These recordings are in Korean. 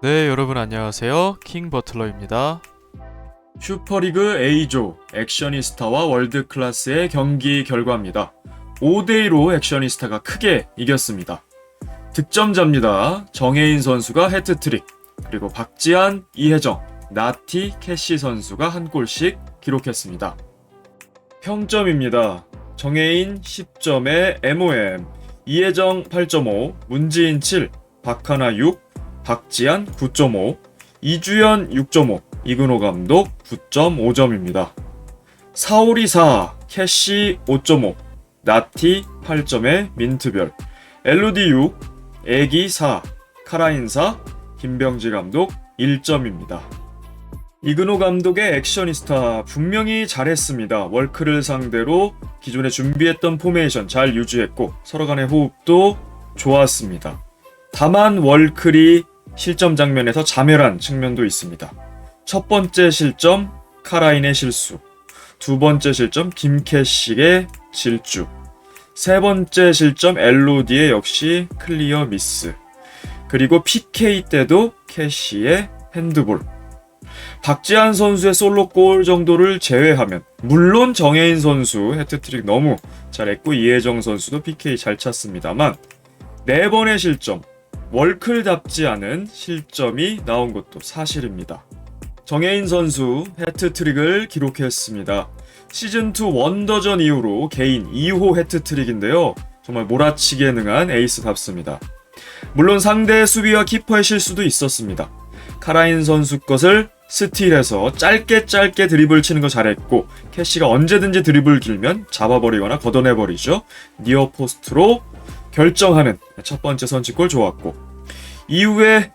네, 여러분 안녕하세요. 킹 버틀러입니다. 슈퍼리그 A조 액셔니스타와 월드클래스의 경기 결과입니다. 5대2로 액셔니스타가 크게 이겼습니다. 득점자입니다. 정혜인 선수가 해트트릭, 그리고 박지한, 이혜정, 나티, 캐시 선수가 한 골씩 기록했습니다. 평점입니다. 정혜인 10점에 MOM, 이혜정 8.5, 문지인 7, 박하나 6, 박지한 9.5, 이주연 6.5, 이근호 감독 9.5점입니다. 사오리 4, 캐시 5.5, 나티 8점에 민트별, 엘루디 6, 애기 4, 카라인 4, 김병지 감독 1점입니다. 이근호 감독의 액셔니스타 분명히 잘했습니다. 월크를 상대로 기존에 준비했던 포메이션 잘 유지했고 서로 간의 호흡도 좋았습니다. 다만 월클이 실점 장면에서 자멸한 측면도 있습니다. 첫 번째 실점 카라인의 실수, 두 번째 실점 김캐시의 질주, 세 번째 실점 엘로디의 역시 클리어 미스, 그리고 PK 때도 캐시의 핸드볼. 박지한 선수의 솔로골 정도를 제외하면, 물론 정혜인 선수 해트트릭 너무 잘했고 이혜정 선수도 PK 잘 찼습니다만 4번의 실점, 월클답지 않은 실점이 나온 것도 사실입니다. 정혜인 선수 해트트릭을 기록했습니다. 시즌2 원더전 이후로 개인 2호 해트트릭인데요. 정말 몰아치기에 능한 에이스답습니다. 물론 상대 수비와 키퍼의 실수도 있었습니다. 카라인 선수 것을 스틸해서 짧게 드리블 치는 거 잘했고, 캐시가 언제든지 드리블 길면 잡아버리거나 걷어내버리죠. 니어 포스트로 결정하는 첫 번째 선취골 좋았고, 이후에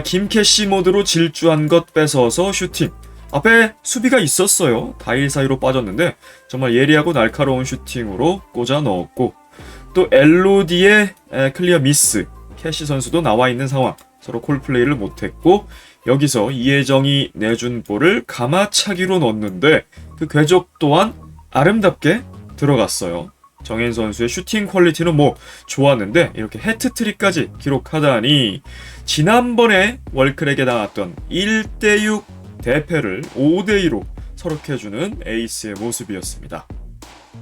김캐시 모드로 질주한 것 뺏어서 슈팅. 앞에 수비가 있었어요. 다일 사이로 빠졌는데 정말 예리하고 날카로운 슈팅으로 꽂아 넣었고, 또 엘로디의 클리어 미스, 캐시 선수도 나와 있는 상황, 서로 콜플레이를 못했고, 여기서 이혜정이 내준 볼을 가마차기로 넣었는데 그 궤적 또한 아름답게 들어갔어요. 정혜인 선수의 슈팅 퀄리티는 좋았는데 이렇게 해트트릭까지 기록하다니, 지난번에 월클에게 나왔던 1대6 대패를 5대2로 서력해주는 에이스의 모습이었습니다.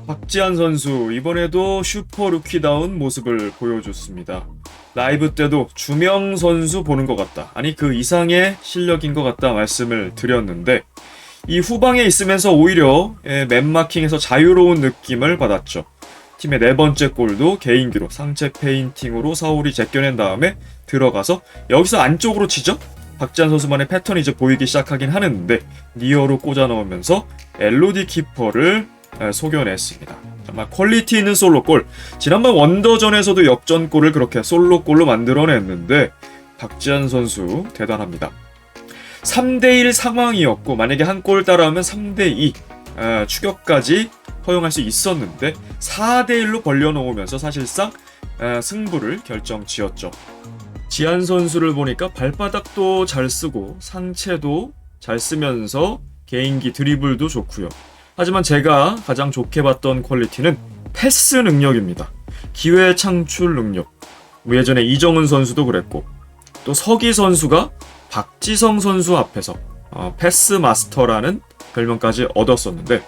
박지한 선수 이번에도 슈퍼 루키다운 모습을 보여줬습니다. 라이브 때도 주명 선수 보는 것 같다, 아니 그 이상의 실력인 것 같다 말씀을 드렸는데, 이 후방에 있으면서 오히려 맨마킹에서 자유로운 느낌을 받았죠. 팀의 4번째 골도 개인기로 상체 페인팅으로 사울이 제껴낸 다음에 들어가서 여기서 안쪽으로 치죠? 박지한 선수만의 패턴이 이제 보이기 시작하긴 하는데 니어로 꽂아 넣으면서 엘로디 키퍼를 속여냈습니다. 정말 퀄리티 있는 솔로골. 지난번 원더전에서도 역전골을 그렇게 솔로골로 만들어냈는데 박지한 선수 대단합니다. 3대1 상황이었고 만약에 한 골 따라하면 3대2 추격까지 허용할 수 있었는데 4대1로 벌려놓으면서 사실상 승부를 결정지었죠. 지한 선수를 보니까 발바닥도 잘 쓰고 상체도 잘 쓰면서 개인기 드리블도 좋고요. 하지만 제가 가장 좋게 봤던 퀄리티는 패스 능력입니다. 기회 창출 능력. 예전에 이정은 선수도 그랬고, 또 서기 선수가 박지성 선수 앞에서 패스 마스터라는 별명까지 얻었었는데,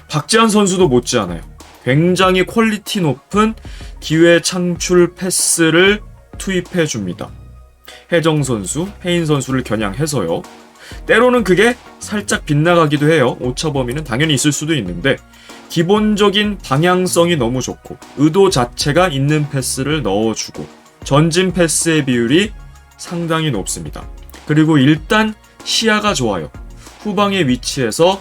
박지한 선수도 못지않아요. 굉장히 퀄리티 높은 기회 창출 패스를 투입해줍니다. 혜정 선수, 혜인 선수를 겨냥해서요. 때로는 그게 살짝 빗나가기도 해요. 오차 범위는 당연히 있을 수도 있는데 기본적인 방향성이 너무 좋고 의도 자체가 있는 패스를 넣어주고 전진 패스의 비율이 상당히 높습니다. 그리고 일단 시야가 좋아요. 후방의 위치에서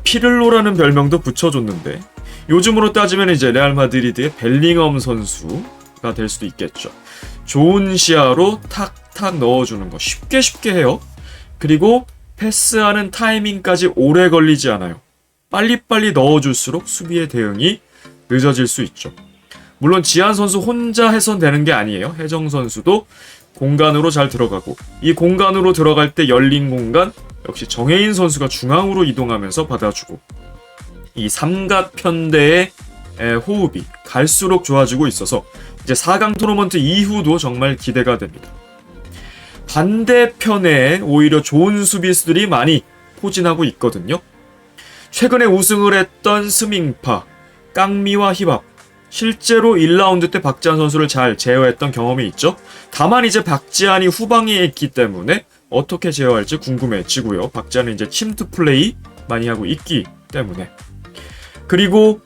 피를로라는 별명도 붙여줬는데 요즘으로 따지면 이제 레알 마드리드의 벨링엄 선수가 될 수도 있겠죠. 좋은 시야로 탁탁 넣어주는 거 쉽게 해요. 그리고 패스하는 타이밍까지 오래 걸리지 않아요. 빨리빨리 넣어줄수록 수비의 대응이 늦어질 수 있죠. 물론 지한 선수 혼자 해선 되는 게 아니에요. 혜정 선수도 공간으로 잘 들어가고, 이 공간으로 들어갈 때 열린 공간 역시 정혜인 선수가 중앙으로 이동하면서 받아주고, 이 삼각편대의 호흡이 갈수록 좋아지고 있어서 이제 4강 토너먼트 이후도 정말 기대가 됩니다. 반대편에 오히려 좋은 수비수들이 많이 포진하고 있거든요. 최근에 우승을 했던 스밍파, 깡미와 히밥, 실제로 1라운드 때 박지한 선수를 잘 제어했던 경험이 있죠. 다만 이제 박지한이 후방에 있기 때문에 어떻게 제어할지 궁금해지고요. 박지한은 이제 침투 플레이 많이 하고 있기 때문에. 그리고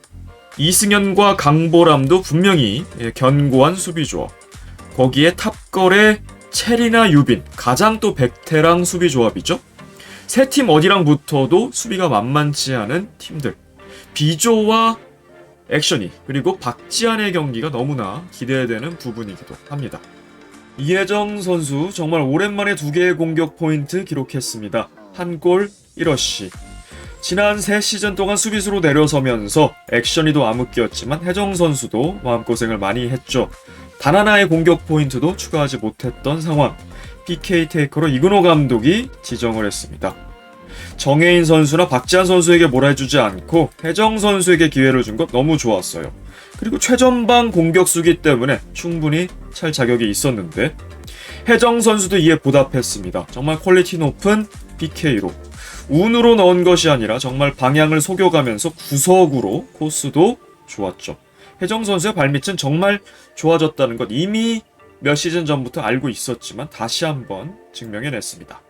이승현과 강보람도 분명히 견고한 수비 조합. 거기에 탑걸의 체리나 유빈, 가장 또 베테랑 수비 조합이죠. 세 팀 어디랑 붙어도 수비가 만만치 않은 팀들. 비조와 액션이, 그리고 박지한의 경기가 너무나 기대되는 부분이기도 합니다. 이혜정 선수 정말 오랜만에 2개의 공격 포인트 기록했습니다. 한 골 1어시. 지난 3시즌 동안 수비수로 내려서면서 액션이도 암흑기였지만 혜정 선수도 마음고생을 많이 했죠. 단 하나의 공격 포인트도 추가하지 못했던 상황. PK 테이커로 이근호 감독이 지정을 했습니다. 정혜인 선수나 박지한 선수에게 몰아주지 않고 혜정 선수에게 기회를 준 것 너무 좋았어요. 그리고 최전방 공격수기 때문에 충분히 찰 자격이 있었는데 혜정 선수도 이에 보답했습니다. 정말 퀄리티 높은 PK로 운으로 넣은 것이 아니라 정말 방향을 속여가면서 구석으로 코스도 좋았죠. 혜정 선수의 발밑은 정말 좋아졌다는 것 이미 몇 시즌 전부터 알고 있었지만 다시 한번 증명해냈습니다.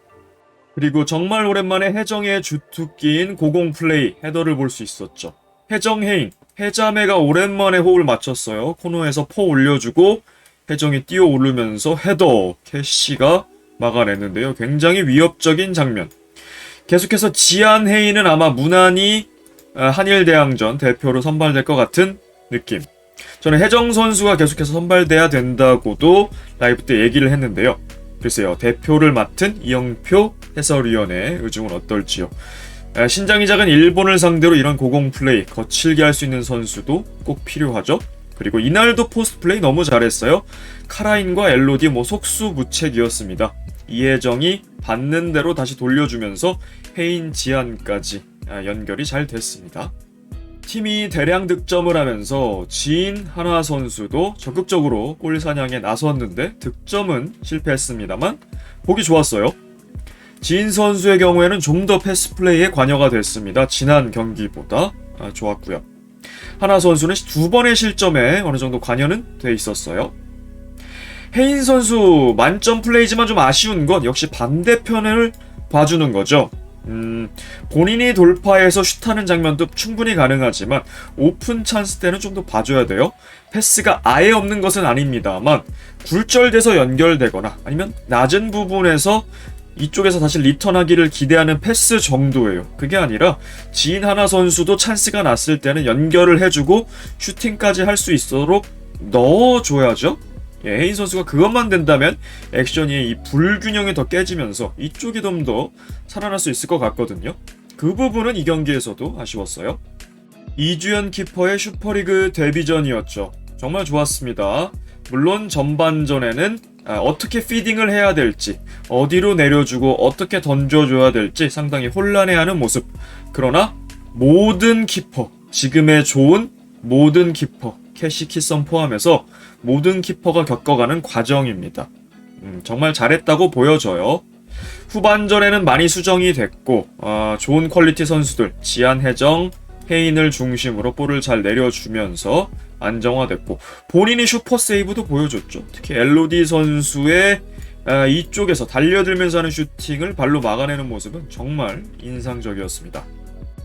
그리고 정말 오랜만에 혜정의 주특기인 고공 플레이 헤더를 볼 수 있었죠. 혜정 혜인, 혜자매가 오랜만에 호흡을 맞췄어요. 코너에서 포 올려주고 혜정이 뛰어 오르면서 헤더 캐시가 막아냈는데요. 굉장히 위협적인 장면. 계속해서 지안 혜인은 아마 무난히 한일대항전 대표로 선발될 것 같은 느낌. 저는 혜정 선수가 계속해서 선발돼야 된다고도 라이브 때 얘기를 했는데요. 글쎄요, 대표를 맡은 이영표 해설위원의 의중은 어떨지요. 신장이 작은 일본을 상대로 이런 고공 플레이 거칠게 할 수 있는 선수도 꼭 필요하죠. 그리고 이날도 포스트 플레이 너무 잘했어요. 카라인과 엘로디 속수무책이었습니다. 이혜정이 받는 대로 다시 돌려주면서 혜인 지안까지 연결이 잘 됐습니다. 팀이 대량 득점을 하면서 지인 한화 선수도 적극적으로 골 사냥에 나섰는데 득점은 실패했습니다만 보기 좋았어요. 지인 선수의 경우에는 좀 더 패스 플레이에 관여가 됐습니다. 지난 경기보다 좋았고요. 한화 선수는 2번의 실점에 어느 정도 관여는 돼 있었어요. 혜인 선수 만점 플레이지만 좀 아쉬운 건 역시 반대편을 봐주는 거죠. 본인이 돌파해서 슛하는 장면도 충분히 가능하지만 오픈 찬스 때는 좀 더 봐줘야 돼요. 패스가 아예 없는 것은 아닙니다만 굴절돼서 연결되거나 아니면 낮은 부분에서 이쪽에서 다시 리턴하기를 기대하는 패스 정도예요. 그게 아니라 지인 하나 선수도 찬스가 났을 때는 연결을 해주고 슈팅까지 할 수 있도록 넣어줘야죠. 혜인 선수가 그것만 된다면 액션이 이 불균형이 더 깨지면서 이쪽이 좀 더 살아날 수 있을 것 같거든요. 그 부분은 이 경기에서도 아쉬웠어요. 이주연 키퍼의 슈퍼리그 데뷔전이었죠. 정말 좋았습니다. 물론 전반전에는 어떻게 피딩을 해야 될지, 어디로 내려주고 어떻게 던져줘야 될지 상당히 혼란해하는 모습. 그러나 모든 키퍼, 지금의 좋은 모든 키퍼, 캐시 키썸 포함해서 모든 키퍼가 겪어가는 과정입니다. 정말 잘했다고 보여져요. 후반전에는 많이 수정이 됐고 좋은 퀄리티 선수들 지안, 혜정, 혜인을 중심으로 볼을 잘 내려주면서 안정화됐고 본인이 슈퍼 세이브도 보여줬죠. 특히 엘로디 선수의 이쪽에서 달려들면서 하는 슈팅을 발로 막아내는 모습은 정말 인상적이었습니다.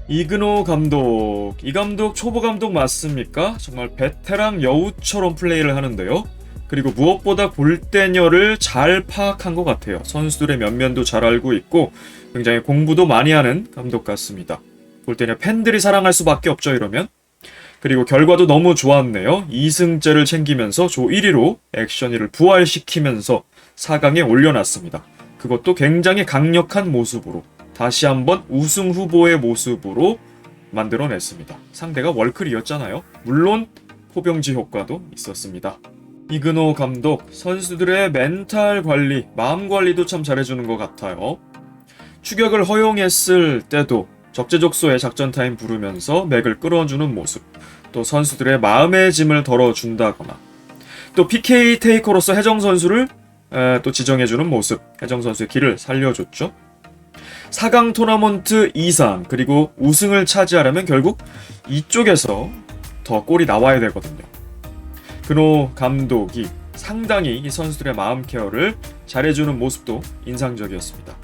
이근호 감독, 이 감독 초보 감독 맞습니까? 정말 베테랑 여우처럼 플레이를 하는데요. 그리고 무엇보다 골대녀를 잘 파악한 것 같아요. 선수들의 면면도 잘 알고 있고 굉장히 공부도 많이 하는 감독 같습니다. 골대녀 팬들이 사랑할 수밖에 없죠, 이러면. 그리고 결과도 너무 좋았네요. 2승째를 챙기면서 조 1위로 액션이를 부활시키면서 4강에 올려놨습니다. 그것도 굉장히 강력한 모습으로 다시 한번 우승 후보의 모습으로 만들어냈습니다. 상대가 월클이었잖아요. 물론 포병지 효과도 있었습니다. 이근호 감독, 선수들의 멘탈 관리, 마음 관리도 참 잘해주는 것 같아요. 추격을 허용했을 때도 적재적소에 작전 타임 부르면서 맥을 끌어주는 모습, 또 선수들의 마음의 짐을 덜어준다거나, 또 PK 테이커로서 혜정 선수를 또 지정해주는 모습, 혜정 선수의 길을 살려줬죠. 4강 토너먼트 이상 그리고 우승을 차지하려면 결국 이쪽에서 더 골이 나와야 되거든요. 근호 감독이 상당히 이 선수들의 마음 케어를 잘해주는 모습도 인상적이었습니다.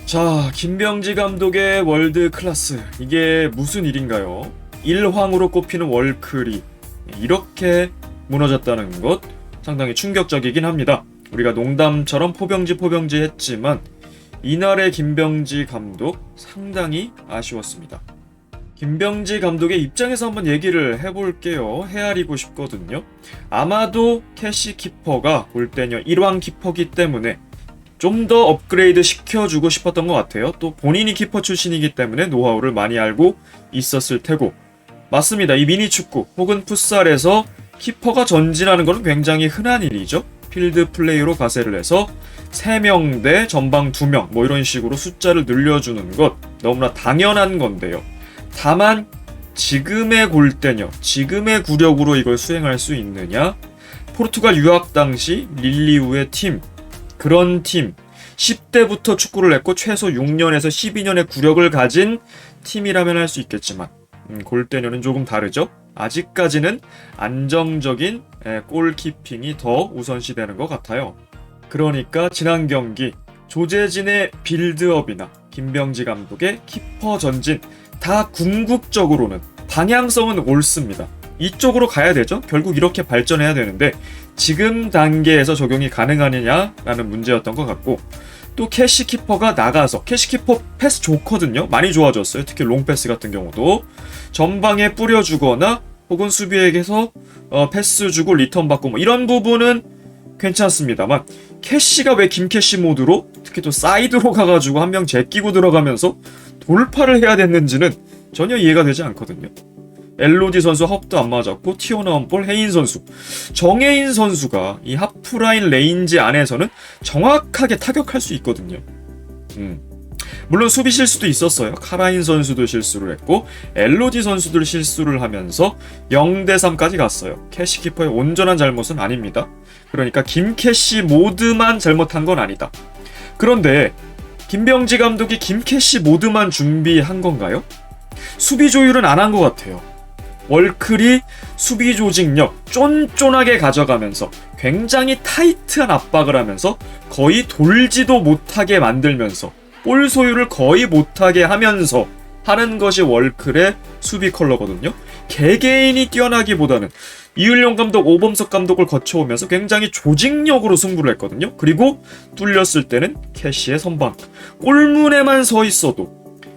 자, 김병지 감독의 월드 클래스, 이게 무슨 일인가요? 일황으로 꼽히는 월클이 이렇게 무너졌다는 것 상당히 충격적이긴 합니다. 우리가 농담처럼 포병지 했지만 이날의 김병지 감독 상당히 아쉬웠습니다. 김병지 감독의 입장에서 한번 얘기를 해볼게요. 헤아리고 싶거든요. 아마도 캐시 키퍼가 골대녀 1왕 키퍼기 때문에 좀 더 업그레이드 시켜주고 싶었던 것 같아요. 또 본인이 키퍼 출신이기 때문에 노하우를 많이 알고 있었을 테고, 맞습니다. 이 미니축구 혹은 풋살에서 키퍼가 전진하는 것은 굉장히 흔한 일이죠. 필드 플레이로 가세를 해서 3명 대 전방 2명 뭐 이런 식으로 숫자를 늘려주는 것 너무나 당연한 건데요. 다만 지금의 골대녀, 지금의 구력으로 이걸 수행할 수 있느냐? 포르투갈 유학 당시 릴리우의 팀, 그런 팀, 10대부터 축구를 했고 최소 6년에서 12년의 구력을 가진 팀이라면 할 수 있겠지만 골대녀는 조금 다르죠. 아직까지는 안정적인 골키핑이 더 우선시되는 것 같아요. 그러니까 지난 경기 조재진의 빌드업이나 김병지 감독의 키퍼 전진 다 궁극적으로는 방향성은 옳습니다. 이쪽으로 가야 되죠. 결국 이렇게 발전해야 되는데 지금 단계에서 적용이 가능하느냐라는 문제였던 것 같고, 또 캐시키퍼가 나가서 캐시키퍼 패스 좋거든요. 많이 좋아졌어요. 특히 롱패스 같은 경우도 전방에 뿌려주거나 혹은 수비에게서 패스 주고 리턴 받고 뭐 이런 부분은 괜찮습니다만, 캐시가 왜 김캐시 모드로 특히 또 사이드로 가가지고 한 명 제끼고 들어가면서 돌파를 해야 됐는지는 전혀 이해가 되지 않거든요. 엘로디 선수 합도 안 맞았고 튀어나온 볼 해인 선수, 정해인 선수가 이 하프라인 레인지 안에서는 정확하게 타격할 수 있거든요. 물론 수비 실수도 있었어요. 카라인 선수도 실수를 했고 엘로디 선수들 실수를 하면서 0대3까지 갔어요. 캐시키퍼의 온전한 잘못은 아닙니다. 그러니까 김캐시 모드만 잘못한 건 아니다. 그런데 김병지 감독이 김캐시 모드만 준비한 건가요? 수비 조율은 안 한 것 같아요. 월클이 수비 조직력 쫀쫀하게 가져가면서 굉장히 타이트한 압박을 하면서 거의 돌지도 못하게 만들면서 볼 소유를 거의 못하게 하면서 하는 것이 월클의 수비 컬러거든요. 개개인이 뛰어나기보다는 이을용 감독, 오범석 감독을 거쳐오면서 굉장히 조직력으로 승부를 했거든요. 그리고 뚫렸을 때는 캐시의 선방, 골문에만 서 있어도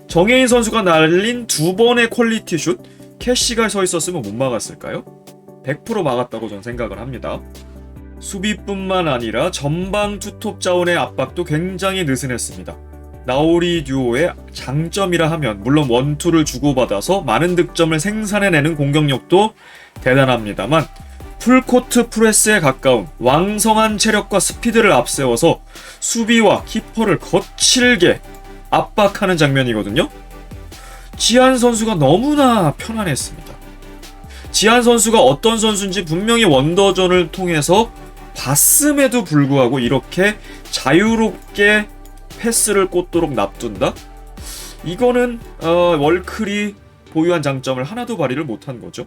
정해인 선수가 날린 2번의 퀄리티 슛, 캐시가 서 있었으면 못 막았을까요? 100% 막았다고 저는 생각을 합니다. 수비뿐만 아니라 전방 투톱 자원의 압박도 굉장히 느슨했습니다. 나오리 듀오의 장점이라 하면 물론 원투를 주고받아서 많은 득점을 생산해내는 공격력도 대단합니다만, 풀코트 프레스에 가까운 왕성한 체력과 스피드를 앞세워서 수비와 키퍼를 거칠게 압박하는 장면이거든요. 지한 선수가 너무나 편안했습니다. 지한 선수가 어떤 선수인지 분명히 원더전을 통해서 봤음에도 불구하고 이렇게 자유롭게 패스를 꽂도록 놔둔다? 이거는 월클이 보유한 장점을 하나도 발휘를 못한 거죠.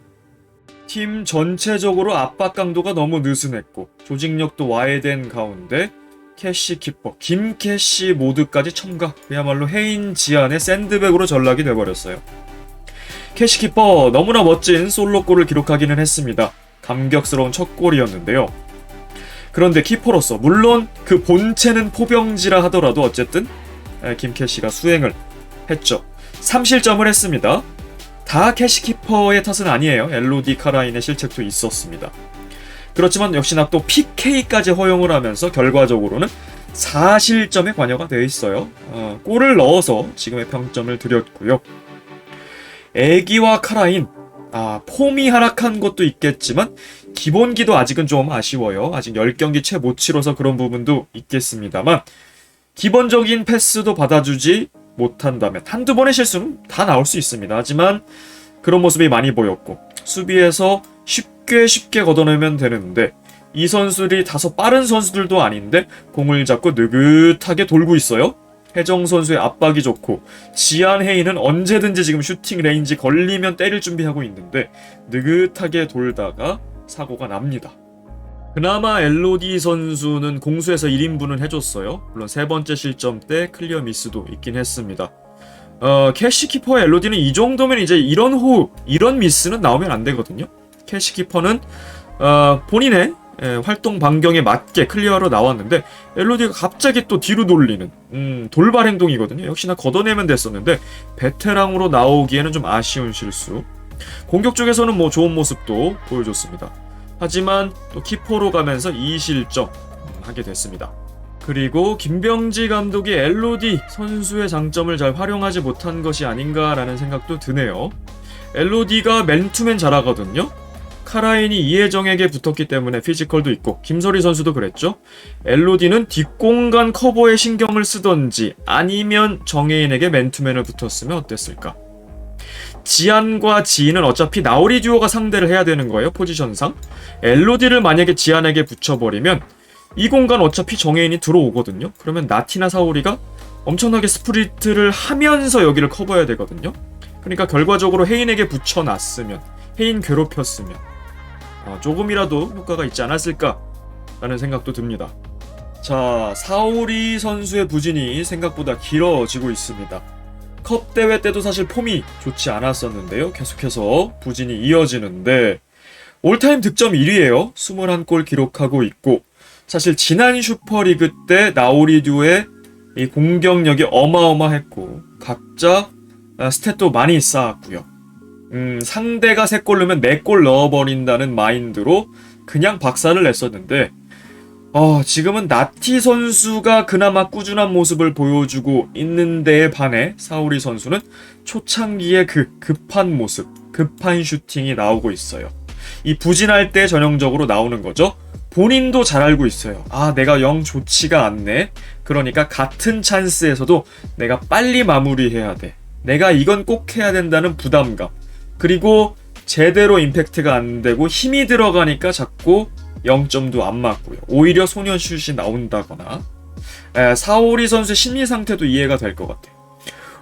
팀 전체적으로 압박 강도가 너무 느슨했고 조직력도 와해된 가운데 캐시키퍼 김캐시 모드까지 첨가, 그야말로 해인 지안의 샌드백으로 전락이 돼버렸어요. 캐시키퍼 너무나 멋진 솔로골을 기록하기는 했습니다. 감격스러운 첫 골이었는데요. 그런데 키퍼로서 물론 그 본체는 포병지라 하더라도 어쨌든 김캐시가 수행을 했죠. 3실점을 했습니다. 다 캐시키퍼의 탓은 아니에요. 엘로디 카라인의 실책도 있었습니다. 그렇지만 역시나 또 PK까지 허용을 하면서 결과적으로는 4실점에 관여가 되어 있어요. 골을 넣어서 지금의 평점을 드렸고요. 애기와 카라인, 폼이 하락한 것도 있겠지만 기본기도 아직은 좀 아쉬워요. 아직 10경기 채 못 치러서 그런 부분도 있겠습니다만, 기본적인 패스도 받아주지 못한다면 한두 번의 실수는 다 나올 수 있습니다. 하지만 그런 모습이 많이 보였고 수비에서 쉽게 걷어내면 되는데 이 선수들이 다소 빠른 선수들도 아닌데 공을 잡고 느긋하게 돌고 있어요. 혜정 선수의 압박이 좋고 지안 헤이는 언제든지 지금 슈팅 레인지 걸리면 때릴 준비하고 있는데 느긋하게 돌다가 사고가 납니다. 그나마 엘로디 선수는 공수에서 1인분은 해줬어요. 물론 세 번째 실점 때 클리어 미스도 있긴 했습니다. 캐시키퍼 엘로디는 이 정도면 이제 이런 호흡, 이런 미스는 나오면 안 되거든요. 캐시키퍼는 본인의 활동 반경에 맞게 클리어로 나왔는데 엘로디가 갑자기 또 뒤로 돌리는 돌발 행동이거든요. 역시나 걷어내면 됐었는데 베테랑으로 나오기에는 좀 아쉬운 실수. 공격 쪽에서는 뭐 좋은 모습도 보여줬습니다. 하지만 또 키퍼로 가면서 2실점 하게 됐습니다. 그리고 김병지 감독이 엘로디 선수의 장점을 잘 활용하지 못한 것이 아닌가라는 생각도 드네요. 엘로디가 맨투맨 잘하거든요. 카라인이 이혜정에게 붙었기 때문에 피지컬도 있고 김설희 선수도 그랬죠. 엘로디는 뒷공간 커버에 신경을 쓰던지 아니면 정혜인에게 맨투맨을 붙었으면 어땠을까. 지안과 지인은 어차피 나우리 듀오가 상대를 해야 되는 거예요. 포지션상. 엘로디를 만약에 지안에게 붙여버리면 이 공간 어차피 정혜인이 들어오거든요. 그러면 나티나 사오리가 엄청나게 스프리트를 하면서 여기를 커버해야 되거든요. 그러니까 결과적으로 혜인에게 붙여놨으면, 혜인 괴롭혔으면 조금이라도 효과가 있지 않았을까라는 생각도 듭니다. 자, 사오리 선수의 부진이 생각보다 길어지고 있습니다. 컵 대회 때도 사실 폼이 좋지 않았었는데요. 계속해서 부진이 이어지는데 올타임 득점 1위예요. 21골 기록하고 있고 사실 지난 슈퍼리그 때 나우리 듀오의 이 공격력이 어마어마했고 각자 스탯도 많이 쌓았고요. 상대가 3골 넣으면 4골 넣어버린다는 마인드로 그냥 박살을 냈었는데 지금은 나티 선수가 그나마 꾸준한 모습을 보여주고 있는 데에 반해 사우리 선수는 초창기의 그 급한 모습, 급한 슈팅이 나오고 있어요. 이 부진할 때 전형적으로 나오는 거죠. 본인도 잘 알고 있어요. 내가 영 좋지가 않네. 그러니까 같은 찬스에서도 내가 빨리 마무리해야 돼. 내가 이건 꼭 해야 된다는 부담감. 그리고 제대로 임팩트가 안 되고 힘이 들어가니까 자꾸 0점도 안 맞고요. 오히려 소년슛이 나온다거나 사오리 선수의 심리 상태도 이해가 될 것 같아요.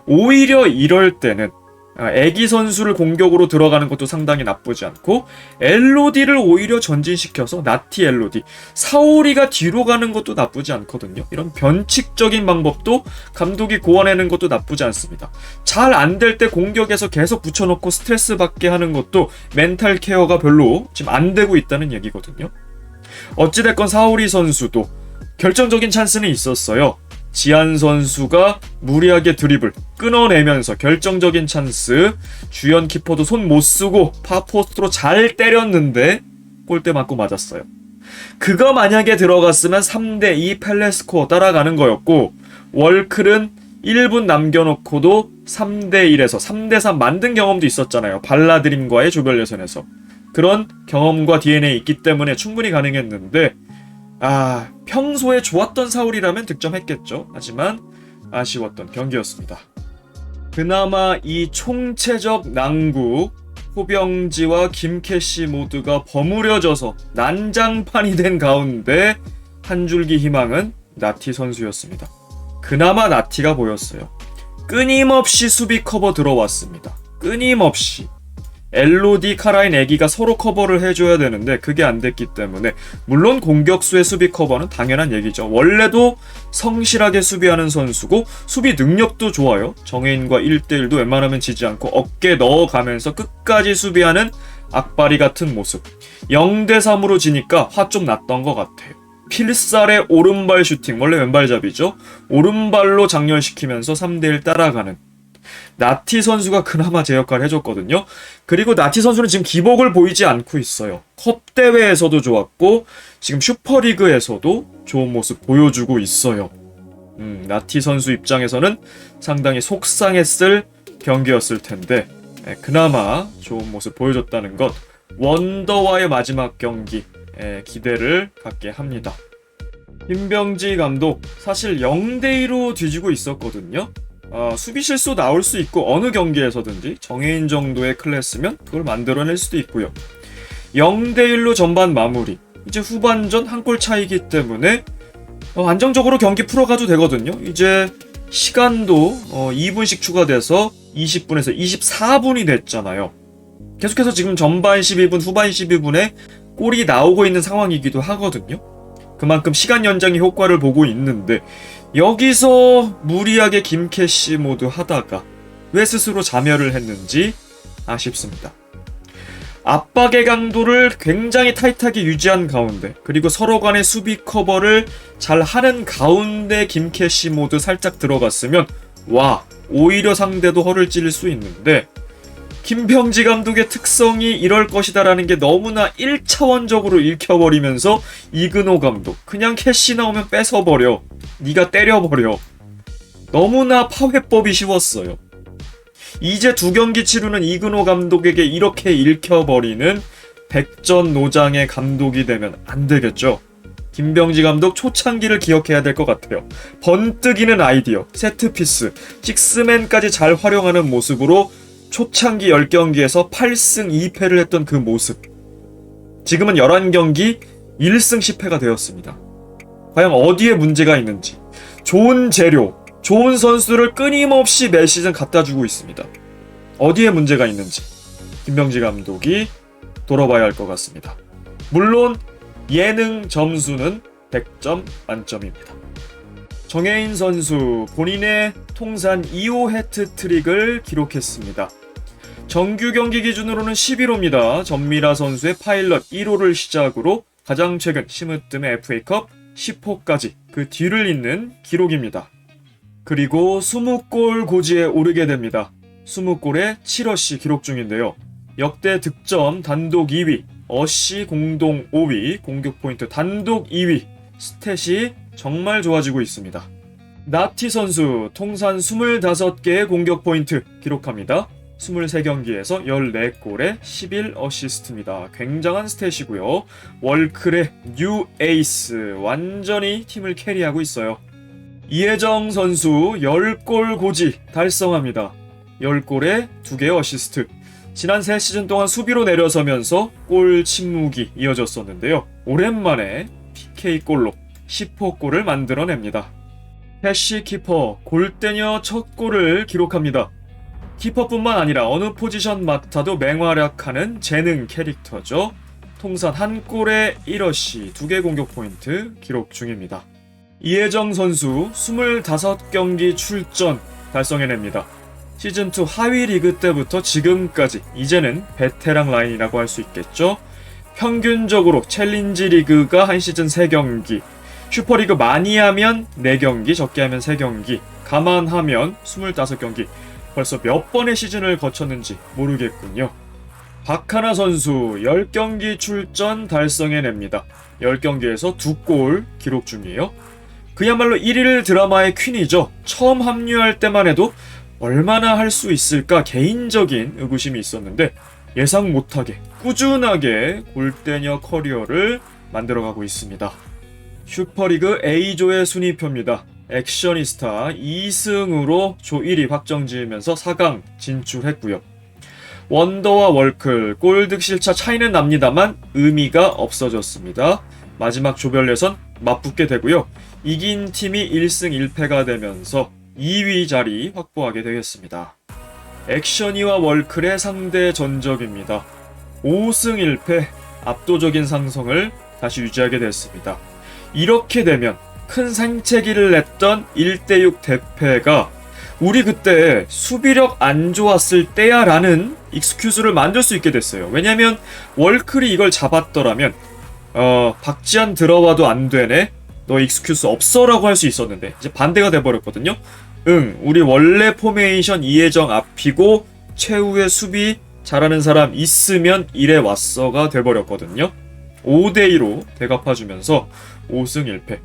오히려 이럴 때는 애기 선수를 공격으로 들어가는 것도 상당히 나쁘지 않고 엘로디를 오히려 전진시켜서 나티 엘로디, 사오리가 뒤로 가는 것도 나쁘지 않거든요. 이런 변칙적인 방법도 감독이 고안해낸 것도 나쁘지 않습니다. 잘 안 될 때 공격에서 계속 붙여놓고 스트레스 받게 하는 것도 멘탈 케어가 별로 지금 안 되고 있다는 얘기거든요. 어찌됐건 사오리 선수도 결정적인 찬스는 있었어요. 지안 선수가 무리하게 드리블 끊어내면서 결정적인 찬스, 주연 키퍼도 손 못 쓰고 파포스트로 잘 때렸는데 골대 맞고 맞았어요. 그거 만약에 들어갔으면 3대2 펠레스코어 따라가는 거였고 월클은 1분 남겨놓고도 3대1에서 3대3 만든 경험도 있었잖아요. 발라드림과의 조별 예선에서. 그런 경험과 DNA 있기 때문에 충분히 가능했는데 평소에 좋았던 사울이라면 득점했겠죠. 하지만 아쉬웠던 경기였습니다. 그나마 이 총체적 난국, 호병지와 김캐시 모두가 버무려져서 난장판이 된 가운데 한 줄기 희망은 나티 선수였습니다. 그나마 나티가 보였어요. 끊임없이 수비 커버 들어왔습니다. 끊임없이. 엘로디, 카라인, 애기가 서로 커버를 해줘야 되는데 그게 안 됐기 때문에 물론 공격수의 수비 커버는 당연한 얘기죠. 원래도 성실하게 수비하는 선수고 수비 능력도 좋아요. 정혜인과 1대1도 웬만하면 지지 않고 어깨 넣어가면서 끝까지 수비하는 악바리 같은 모습. 0대3으로 지니까 화 좀 났던 것 같아요. 필살의 오른발 슈팅, 원래 왼발잡이죠. 오른발로 장렬시키면서 3대1 따라가는 나티 선수가 그나마 제 역할을 해줬거든요. 그리고 나티 선수는 지금 기복을 보이지 않고 있어요. 컵 대회에서도 좋았고 지금 슈퍼리그에서도 좋은 모습 보여주고 있어요. 나티 선수 입장에서는 상당히 속상했을 경기였을 텐데 그나마 좋은 모습 보여줬다는 것, 원더와의 마지막 경기 기대를 갖게 합니다. 김병지 감독 사실 0대2로 뒤지고 있었거든요. 수비 실수 나올 수 있고 어느 경기에서든지 정혜인 정도의 클래스면 그걸 만들어낼 수도 있고요. 0대1로 전반 마무리. 이제 후반전 한 골 차이기 때문에 안정적으로 경기 풀어가도 되거든요. 이제 시간도 2분씩 추가돼서 20분에서 24분이 됐잖아요. 계속해서 지금 전반 12분, 후반 12분에 골이 나오고 있는 상황이기도 하거든요. 그만큼 시간 연장의 효과를 보고 있는데 여기서 무리하게 김캐시 모드 하다가 왜 스스로 자멸을 했는지 아쉽습니다. 압박의 강도를 굉장히 타이트하게 유지한 가운데 그리고 서로 간의 수비 커버를 잘 하는 가운데 김캐시 모드 살짝 들어갔으면 오히려 상대도 허를 찔릴 수 있는데 김병지 감독의 특성이 이럴 것이다라는 게 너무나 1차원적으로 읽혀버리면서 이근호 감독 그냥 캐시 나오면 뺏어버려. 네가 때려버려. 너무나 파회법이 쉬웠어요. 이제 2경기 치르는 이근호 감독에게 이렇게 읽혀버리는 백전노장의 감독이 되면 안 되겠죠. 김병지 감독 초창기를 기억해야 될 것 같아요. 번뜩이는 아이디어, 세트피스, 식스맨까지 잘 활용하는 모습으로 초창기 10경기에서 8승 2패를 했던 그 모습. 지금은 11경기 1승 10패가 되었습니다. 과연 어디에 문제가 있는지. 좋은 재료, 좋은 선수를 끊임없이 매 시즌 갖다주고 있습니다. 어디에 문제가 있는지 김병지 감독이 돌아봐야 할 것 같습니다. 물론 예능 점수는 100점 만점입니다. 정혜인 선수 본인의 통산 2호 해트트릭을 기록했습니다. 정규 경기 기준으로는 11호입니다. 전미라 선수의 파일럿 1호를 시작으로 가장 최근 심으뜸의 FA컵 10호까지 그 뒤를 잇는 기록입니다. 그리고 20골 고지에 오르게 됩니다. 20골에 7어시 기록 중인데요. 역대 득점 단독 2위, 어시 공동 5위, 공격 포인트 단독 2위, 스탯이 정말 좋아지고 있습니다. 나티 선수 통산 25개의 공격 포인트 기록합니다. 23경기에서 14골에 11어시스트입니다. 굉장한 스탯이고요. 월클의 뉴 에이스 완전히 팀을 캐리하고 있어요. 이혜정 선수 10골 고지 달성합니다. 10골에 2개의 어시스트. 지난 3시즌 동안 수비로 내려서면서 골 침묵이 이어졌었는데요. 오랜만에 PK골로 10호 골을 만들어냅니다. 캐시 키퍼 골대녀 첫 골을 기록합니다. 키퍼뿐만 아니라 어느 포지션 맡아도 맹활약하는 재능 캐릭터죠. 통산 한 골에 1어시 2개 공격 포인트 기록 중입니다. 이혜정 선수 25경기 출전 달성해냅니다. 시즌2 하위 리그 때부터 지금까지 이제는 베테랑 라인이라고 할 수 있겠죠. 평균적으로 챌린지 리그가 한 시즌 3경기, 슈퍼리그 많이 하면 4경기, 적게 하면 3경기, 감안하면 25경기, 벌써 몇 번의 시즌을 거쳤는지 모르겠군요. 박하나 선수 10경기 출전 달성해냅니다. 10경기에서 2골 기록 중이에요. 그야말로 1일 드라마의 퀸이죠. 처음 합류할 때만 해도 얼마나 할 수 있을까 개인적인 의구심이 있었는데 예상 못하게 꾸준하게 골대녀 커리어를 만들어가고 있습니다. 슈퍼리그 A조의 순위표입니다. 액셔니스타 2승으로 조 1위 확정지으면서 4강 진출했고요. 원더와 월클 골 득실차 차이는 납니다만 의미가 없어졌습니다. 마지막 조별 예선 맞붙게 되고요. 이긴 팀이 1승 1패가 되면서 2위 자리 확보하게 되겠습니다. 액셔니와 월클의 상대 전적입니다. 5승 1패 압도적인 상승을 다시 유지하게 됐습니다. 이렇게 되면 큰 생채기를 냈던 1대6 대패가 우리 그때 수비력 안 좋았을 때야 라는 익스큐즈를 만들 수 있게 됐어요. 왜냐면 월클이 이걸 잡았더라면 박지한 들어와도 안 되네, 너 익스큐즈 없어 라고 할 수 있었는데 이제 반대가 돼버렸거든요. 우리 원래 포메이션 이혜정 앞이고 최후의 수비 잘하는 사람 있으면 이래 왔어가 돼버렸거든요. 5대2로 대갚아주면서 5승 1패.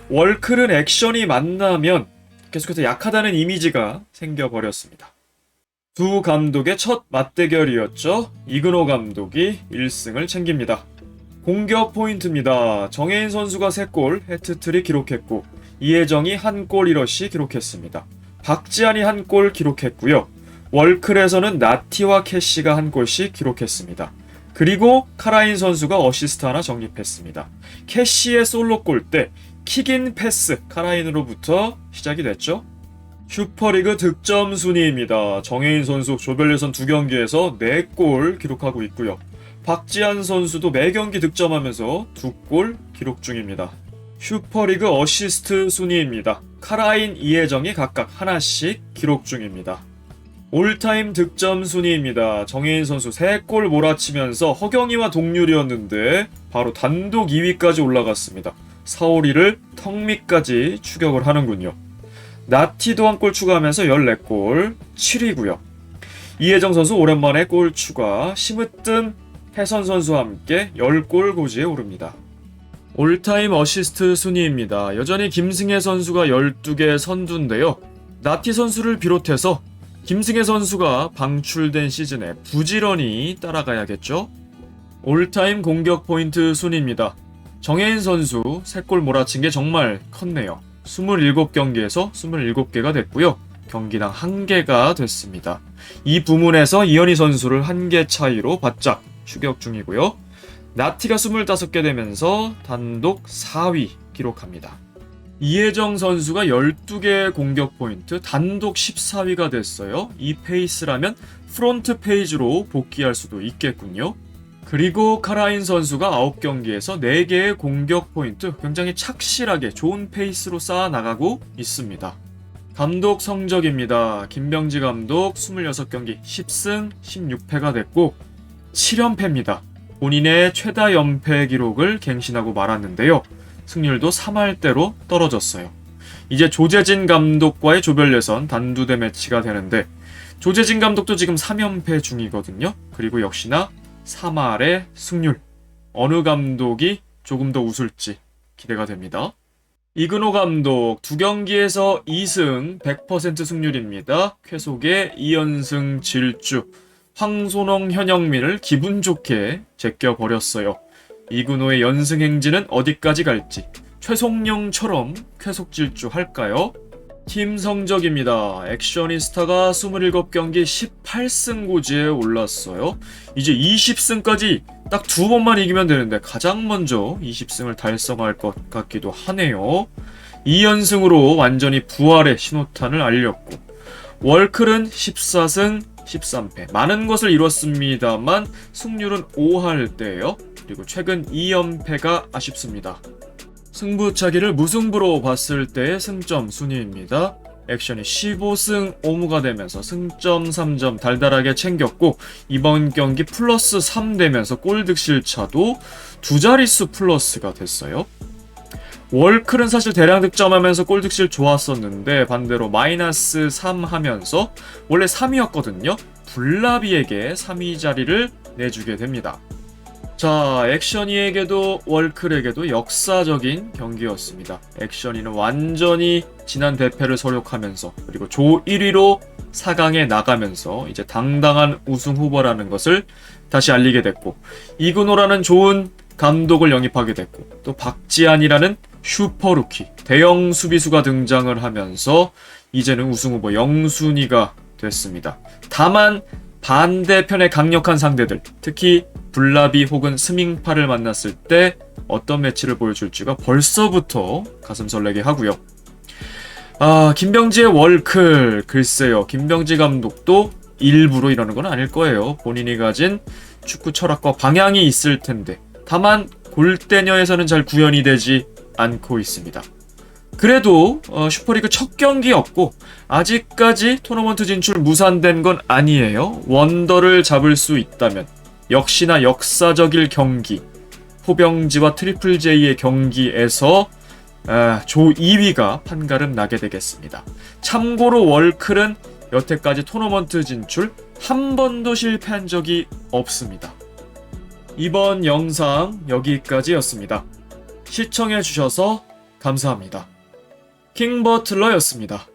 월클은 액션이 만나면 계속해서 약하다는 이미지가 생겨버렸습니다. 두 감독의 첫 맞대결이었죠. 이근호 감독이 1승을 챙깁니다. 공격 포인트입니다. 정혜인 선수가 3골 해트트릭 기록했고 이혜정이 1골 1어시 기록했습니다. 박지한이 1골 기록했고요. 월클에서는 나티와 캐시가 1골씩 기록했습니다. 그리고 카라인 선수가 어시스트 하나 적립했습니다. 캐시의 솔로골 때 킥인 패스 카라인으로부터 시작이 됐죠. 슈퍼리그 득점 순위입니다. 정혜인 선수 조별 예선 2경기에서 4골 기록하고 있고요. 박지한 선수도 매경기 득점하면서 2골 기록 중입니다. 슈퍼리그 어시스트 순위입니다. 카라인, 이혜정이 각각 하나씩 기록 중입니다. 올타임 득점 순위입니다. 정혜인 선수 3골 몰아치면서 허경희와 동률이었는데 바로 단독 2위까지 올라갔습니다. 사오리를 턱 밑까지 추격을 하는군요. 나티도 한 골 추가하면서 14골 7위고요. 이혜정 선수 오랜만에 골 추가, 심으뜸 혜선 선수와 함께 10골 고지에 오릅니다. 올타임 어시스트 순위입니다. 여전히 김승혜 선수가 12개 선두인데요. 나티 선수를 비롯해서 김승혜 선수가 방출된 시즌에 부지런히 따라가야겠죠. 올타임 공격 포인트 순위입니다. 정혜인 선수 3골 몰아친 게 정말 컸네요. 27경기에서 27개가 됐고요. 경기당 1개가 됐습니다. 이 부문에서 이현희 선수를 1개 차이로 바짝 추격 중이고요. 나티가 25개 되면서 단독 4위 기록합니다. 이혜정 선수가 12개 공격 포인트, 단독 14위가 됐어요. 이 페이스라면 프론트 페이지로 복귀할 수도 있겠군요. 그리고 카라인 선수가 9경기에서 4개의 공격 포인트, 굉장히 착실하게 좋은 페이스로 쌓아나가고 있습니다. 감독 성적입니다. 김병지 감독 26경기 10승 16패가 됐고 7연패입니다. 본인의 최다 연패 기록을 갱신하고 말았는데요. 승률도 3할대로 떨어졌어요. 이제 조재진 감독과의 조별 예선 단두대 매치가 되는데 조재진 감독도 지금 3연패 중이거든요. 그리고 역시나 3할의 승률. 어느 감독이 조금 더 웃을지 기대가 됩니다. 이근호 감독 2경기에서 2승 100% 승률입니다. 쾌속의 2연승 질주. 황선홍, 현영민을 기분 좋게 제껴버렸어요. 이근호의 연승 행진은 어디까지 갈지 최송영처럼 쾌속 질주할까요? 팀 성적입니다. 액션이스타가 27경기 18승 고지에 올랐어요. 이제 20승까지 딱 2번만 이기면 되는데 가장 먼저 20승을 달성할 것 같기도 하네요. 2연승으로 완전히 부활의 신호탄을 알렸고 월클은 14승 13패 많은 것을 이뤘습니다만 승률은 5할대예요. 그리고 최근 2연패가 아쉽습니다. 승부차기를 무승부로 봤을 때의 승점 순위입니다. 액션이 15승 5무가 되면서 승점 3점 달달하게 챙겼고 이번 경기 플러스 3 되면서 골 득실 차도 2자릿수 플러스가 됐어요. 월클은 사실 대량 득점하면서 골 득실 좋았었는데 반대로 마이너스 3 하면서 원래 3위였거든요. 블라비에게 3위 자리를 내주게 됩니다. 자, 액션이에게도 월클에게도 역사적인 경기였습니다. 액션이는 완전히 지난 대패를 서력하면서 그리고 조 1위로 4강에 나가면서 이제 당당한 우승 후보라는 것을 다시 알리게 됐고 이근호라는 좋은 감독을 영입하게 됐고 또 박지한이라는 슈퍼루키 대형 수비수가 등장을 하면서 이제는 우승 후보 영순위가 됐습니다. 다만 반대편의 강력한 상대들, 특히 블라비 혹은 스밍파를 만났을 때 어떤 매치를 보여줄지가 벌써부터 가슴 설레게 하고요. 김병지의 월클, 글쎄요. 김병지 감독도 일부러 이러는 건 아닐 거예요. 본인이 가진 축구 철학과 방향이 있을 텐데 다만 골대녀에서는 잘 구현이 되지 않고 있습니다. 그래도 슈퍼리그 첫 경기였고 아직까지 토너먼트 진출 무산된 건 아니에요. 원더를 잡을 수 있다면 역시나 역사적일 경기 포병지와 트리플 J의 경기에서 조 2위가 판가름 나게 되겠습니다. 참고로 월클은 여태까지 토너먼트 진출 한 번도 실패한 적이 없습니다. 이번 영상 여기까지였습니다. 시청해주셔서 감사합니다. 킹버틀러였습니다.